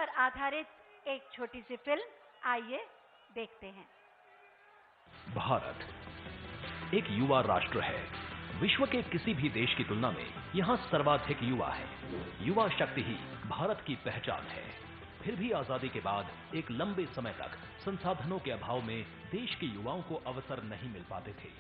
पर आधारित एक छोटी सी फिल्म, आइए देखते हैं। भारत एक युवा राष्ट्र है। विश्व के किसी भी देश की तुलना में यहाँ सर्वाधिक युवा है। युवा शक्ति ही भारत की पहचान है। फिर भी आजादी के बाद एक लंबे समय तक संसाधनों के अभाव में देश के युवाओं को अवसर नहीं मिल पाते थे।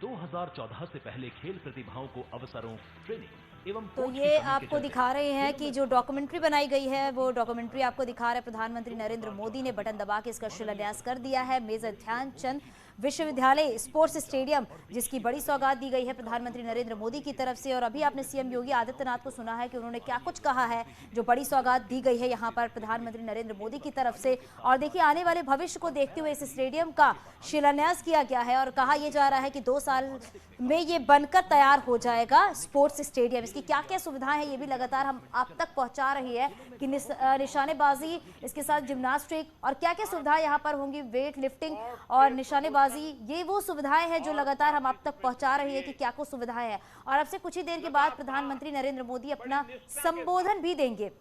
2014 से पहले खेल प्रतिभाओं को अवसरों, ट्रेनिंग एवं तो ये आपको दिखा रहे हैं कि जो डॉक्यूमेंट्री बनाई गई है वो डॉक्यूमेंट्री आपको दिखा रहे हैं। प्रधानमंत्री नरेंद्र मोदी ने बटन दबा के इसका शिलान्यास कर दिया है। मेजर ध्यानचंद विश्वविद्यालय स्पोर्ट्स स्टेडियम, जिसकी बड़ी सौगात दी गई है प्रधानमंत्री नरेंद्र मोदी की तरफ से। और अभी आपने सीएम योगी आदित्यनाथ को सुना है कि उन्होंने क्या कुछ कहा है, जो बड़ी सौगात दी गई है यहाँ पर प्रधानमंत्री नरेंद्र मोदी की तरफ से। और देखिए, आने वाले भविष्य को देखते हुए इस स्टेडियम का शिलान्यास किया गया है और कहा यह जा रहा है कि 2 साल में ये बनकर तैयार हो जाएगा स्पोर्ट्स स्टेडियम। इसकी क्या क्या सुविधाएं हैं ये भी लगातार हम आप तक पहुंचा रही है कि निशानेबाजी, इसके साथ जिम्नास्टिक और क्या क्या सुविधाएं यहाँ पर होंगी, वेट लिफ्टिंग और निशानेबाजी, ये वो सुविधाएं हैं जो लगातार हम आप तक पहुंचा रही है कि क्या कुछ सुविधाएं हैं। और अब से कुछ ही देर के बाद प्रधानमंत्री नरेंद्र मोदी अपना संबोधन भी देंगे।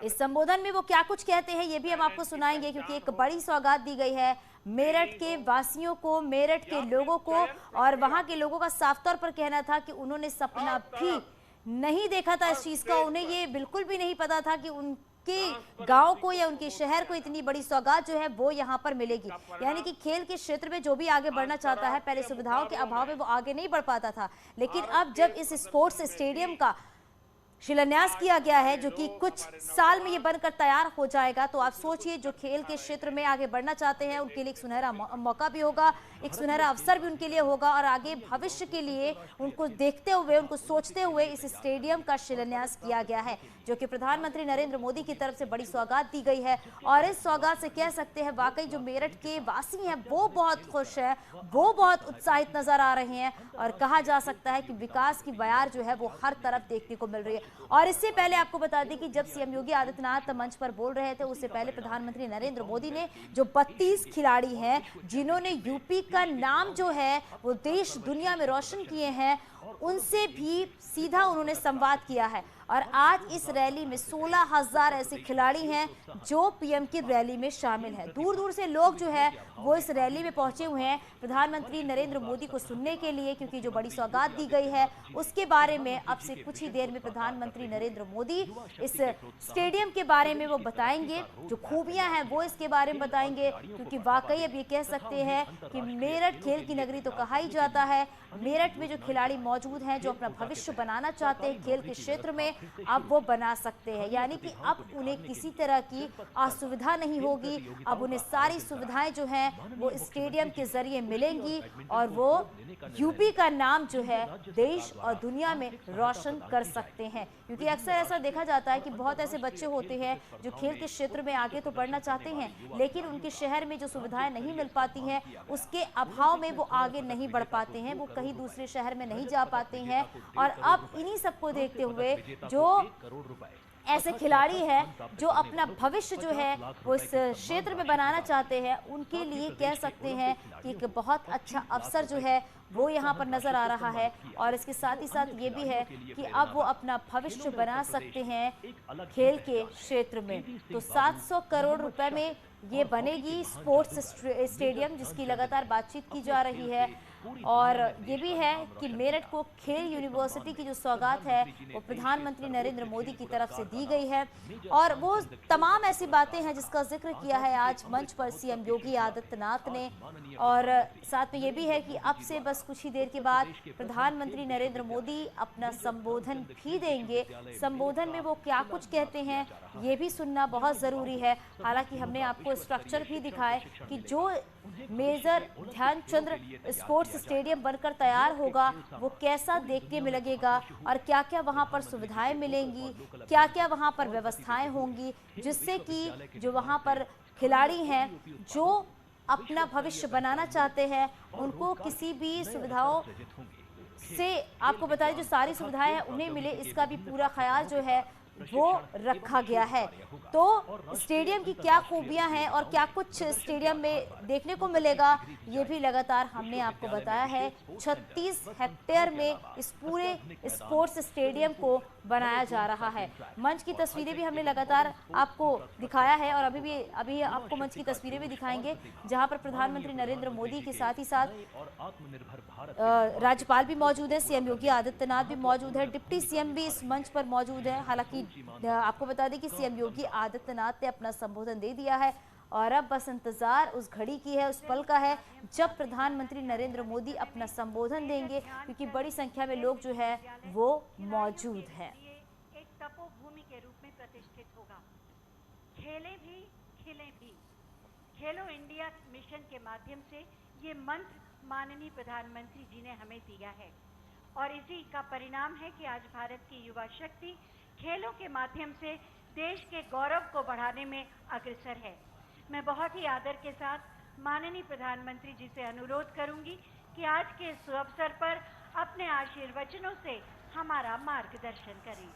इस संबोधन में वो क्या कुछ कहते हैं ये भी हम आपको सुनाएंगे, क्योंकि एक बड़ी सौगात दी गई है मेरठ के वासियों को, मेरठ के लोगों को। और वहां के लोगों का साफ तौर पर कहना था कि उन्होंने सपना भी नहीं देखा था इस चीज का। उन्हें ये बिल्कुल भी नहीं पता था कि उनके गांव को या उनके शहर को इतनी बड़ी सौगात जो है वो यहाँ पर मिलेगी। यानी कि खेल के क्षेत्र में जो भी आगे बढ़ना चाहता है, पहले सुविधाओं के अभाव में वो आगे नहीं बढ़ पाता था, लेकिन अब जब इस स्पोर्ट्स स्टेडियम का शिलान्यास किया गया है, जो कि कुछ साल में ये बनकर तैयार हो जाएगा, तो आप सोचिए जो खेल के क्षेत्र में आगे बढ़ना चाहते हैं उनके लिए एक सुनहरा मौका भी होगा, एक सुनहरा अवसर भी उनके लिए होगा। और आगे भविष्य के लिए उनको देखते हुए, उनको सोचते हुए इस स्टेडियम का शिलान्यास किया गया है, जो कि प्रधानमंत्री नरेंद्र मोदी की तरफ से बड़ी सौगात दी गई है। और इस सौगात से कह सकते हैं वाकई जो मेरठ के वासी हैं वो बहुत खुश है, वो बहुत उत्साहित नजर आ रहे हैं। और कहा जा सकता है कि विकास की बयार जो है वो हर तरफ देखने को मिल रही है। और इससे पहले आपको बता दें कि जब सीएम योगी आदित्यनाथ मंच पर बोल रहे थे, उससे पहले प्रधानमंत्री नरेंद्र मोदी ने जो 32 खिलाड़ी हैं जिन्होंने यूपी का नाम जो है वो देश दुनिया में रोशन किए हैं, उनसे भी सीधा उन्होंने संवाद किया है। और आज इस रैली में 16,000 ऐसे खिलाड़ी हैं जो पीएम की रैली में शामिल हैं। दूर दूर से लोग जो है वो इस रैली में पहुंचे हुए हैं प्रधानमंत्री नरेंद्र मोदी को सुनने के लिए, क्योंकि जो बड़ी सौगात दी गई है उसके बारे में अब से कुछ ही देर में प्रधानमंत्री नरेंद्र मोदी इस स्टेडियम के बारे में वो बताएंगे, जो खूबियां हैं वो इसके बारे में बताएंगे। क्योंकि वाकई अब ये कह सकते हैं कि मेरठ खेल की नगरी तो कहा ही जाता है। मेरठ में जो खिलाड़ी मौजूद हैं जो अपना भविष्य बनाना चाहते हैं खेल के क्षेत्र में, अब वो बना सकते हैं। यानी कि अब उन्हें किसी तरह की असुविधा नहीं होगी, अब उन्हें सारी सुविधाएं जो हैं वो स्टेडियम के जरिए मिलेंगी और वो यूपी का नाम जो है देश और दुनिया में रोशन कर सकते हैं। क्योंकि अक्सर ऐसा देखा जाता है कि बहुत ऐसे बच्चे होते हैं जो खेल के क्षेत्र में आगे तो बढ़ना चाहते हैं, लेकिन उनके शहर में जो सुविधाएं नहीं मिल पाती हैं उसके अभाव में वो आगे नहीं बढ़ पाते हैं, वो कहीं दूसरे शहर में नहीं जा पाते हैं। और अब इन्हीं सबको देखते हुए जो ऐसे खिलाड़ी हैं जो अपना भविष्य जो है वो इस क्षेत्र में बनाना चाहते हैं, उनके लिए कह सकते हैं कि एक बहुत अच्छा अवसर जो है वो यहाँ पर नजर आ रहा है। और इसके साथ ही साथ ये भी है कि अब वो अपना भविष्य बना सकते हैं खेल के क्षेत्र में। तो 700 करोड़ रुपए में ये बनेगी स्पोर्ट्स स्टेडियम, जिसकी लगातार बातचीत की जा रही है। और ये भी है कि मेरठ को खेल यूनिवर्सिटी की जो सौगात है वो प्रधानमंत्री नरेंद्र मोदी की तरफ से दी गई है। और वो तमाम ऐसी बातें हैं जिसका जिक्र किया है आज मंच पर सीएम योगी आदित्यनाथ ने। और साथ में ये भी है कि अब से बस कुछ ही देर के बाद प्रधानमंत्री नरेंद्र मोदी अपना संबोधन भी देंगे। संबोधन में वो क्या कुछ कहते हैं ये भी सुनना बहुत ज़रूरी है। हालांकि हमने आपको स्ट्रक्चर भी दिखाए कि जो मेजर ध्यानचंद स्पोर्ट्स स्टेडियम बनकर तैयार होगा वो कैसा देखने में लगेगा और क्या क्या वहां पर सुविधाएं मिलेंगी, क्या क्या वहां पर व्यवस्थाएं होंगी, जिससे कि जो वहां पर खिलाड़ी हैं जो अपना भविष्य बनाना चाहते हैं उनको किसी भी सुविधाओं से, आपको बताएं जो सारी सुविधाएं हैं उन्हें मिले, इसका भी पूरा ख्याल जो है वो रखा गया है। तो स्टेडियम की क्या खूबियां हैं और क्या कुछ स्टेडियम में देखने को मिलेगा, ये भी लगातार हमने आपको बताया है। 36 हेक्टेयर में इस पूरे स्पोर्ट्स स्टेडियम को बनाया जा रहा है। मंच की तस्वीरें भी हमने लगातार आपको दिखाया है और अभी आपको मंच की तस्वीरें भी दिखाएंगे, जहां पर प्रधानमंत्री नरेंद्र मोदी के साथ ही साथ राज्यपाल भी मौजूद है, सीएम योगी आदित्यनाथ भी मौजूद है, डिप्टी सीएम भी इस मंच पर मौजूद है। हालांकि आपको बता दें कि सीएम योगी आदित्यनाथ ने अपना संबोधन दे दिया है और अब बस इंतजार उस घड़ी की है, उस पल का है जब प्रधानमंत्री नरेंद्र मोदी अपना संबोधन देंगे, क्योंकि बड़ी संख्या में लोग जो है वो मौजूद है। एक तपोभूमि के रूप में प्रतिष्ठित होगा। खेलें भी खिलें भी, खेलो इंडिया मिशन के माध्यम से ये मंत्र माननीय प्रधानमंत्री जी ने हमें दिया है और इसी का परिणाम है कि आज भारत की युवा शक्ति खेलों के माध्यम से देश के गौरव को बढ़ाने में अग्रसर है। मैं बहुत ही आदर के साथ माननीय प्रधानमंत्री जी से अनुरोध करूंगी कि आज के इस अवसर पर अपने आशीर्वचनों से हमारा मार्गदर्शन करें।